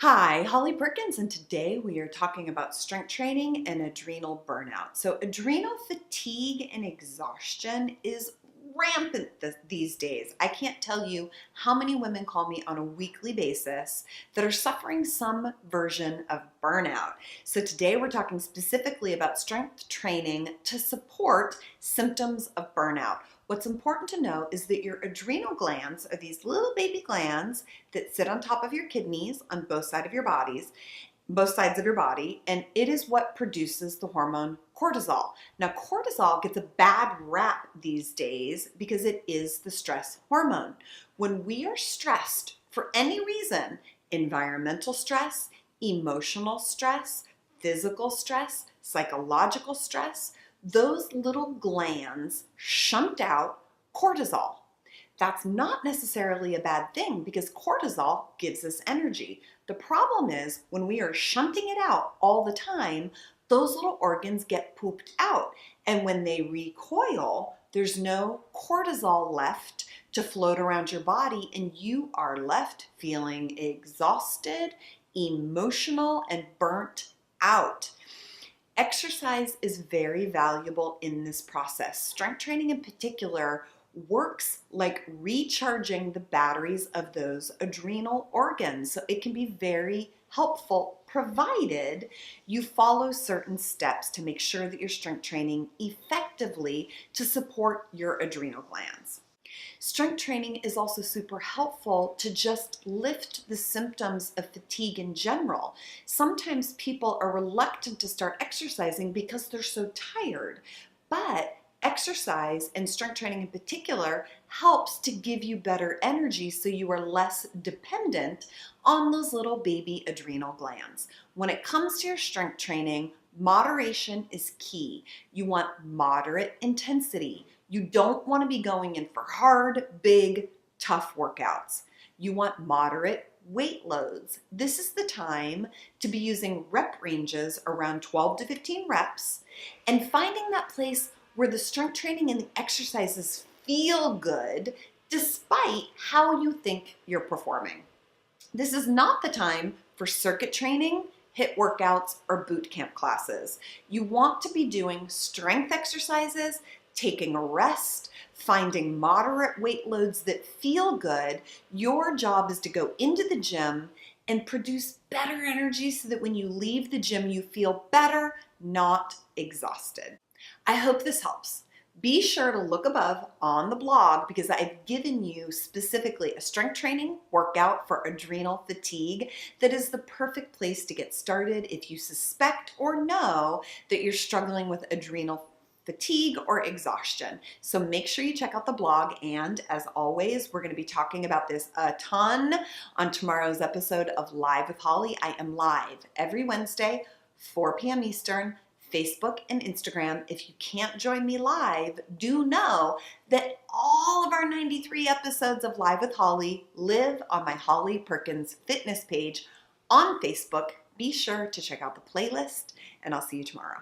Hi, Holly Perkins, and today we are talking about strength training and adrenal burnout. So, adrenal fatigue and exhaustion is rampant these days. I can't tell you how many women call me on a weekly basis that are suffering some version of burnout. So, today we're talking specifically about strength training to support symptoms of burnout. What's important to know is that your adrenal glands are these little baby glands that sit on top of your kidneys on both sides of your body, and it is what produces the hormone cortisol. Now, cortisol gets a bad rap these days because it is the stress hormone. When we are stressed for any reason, environmental stress, emotional stress, physical stress, psychological stress, those little glands shunt out cortisol. That's not necessarily a bad thing because cortisol gives us energy. The problem is when we are shunting it out all the time, those little organs get pooped out. And when they recoil, there's no cortisol left to float around your body, and you are left feeling exhausted, emotional, and burnt out. Exercise is very valuable in this process. Strength training in particular works like recharging the batteries of those adrenal organs. So it can be very helpful provided you follow certain steps to make sure that you're strength training effectively to support your adrenal glands. Strength training is also super helpful to just lift the symptoms of fatigue in general. Sometimes people are reluctant to start exercising because they're so tired, but exercise and strength training in particular helps to give you better energy so you are less dependent on those little baby adrenal glands. When it comes to your strength training, moderation is key. You want moderate intensity. You don't want to be going in for hard, big, tough workouts. You want moderate weight loads. This is the time to be using rep ranges around 12 to 15 reps and finding that place where the strength training and the exercises feel good despite how you think you're performing. This is not the time for circuit training, HIIT workouts, or boot camp classes. You want to be doing strength exercises, taking a rest, finding moderate weight loads that feel good. Your job is to go into the gym and produce better energy so that when you leave the gym, you feel better, not exhausted. I hope this helps. Be sure to look above on the blog because I've given you specifically a strength training workout for adrenal fatigue that is the perfect place to get started if you suspect or know that you're struggling with adrenal fatigue or exhaustion. So make sure you check out the blog, and as always, we're going to be talking about this a ton on tomorrow's episode of Live with Holly. I am live every Wednesday, 4 p.m. Eastern, Facebook and Instagram. If you can't join me live, do know that all of our 93 episodes of Live with Holly live on my Holly Perkins fitness page on Facebook. Be sure to check out the playlist, and I'll see you tomorrow.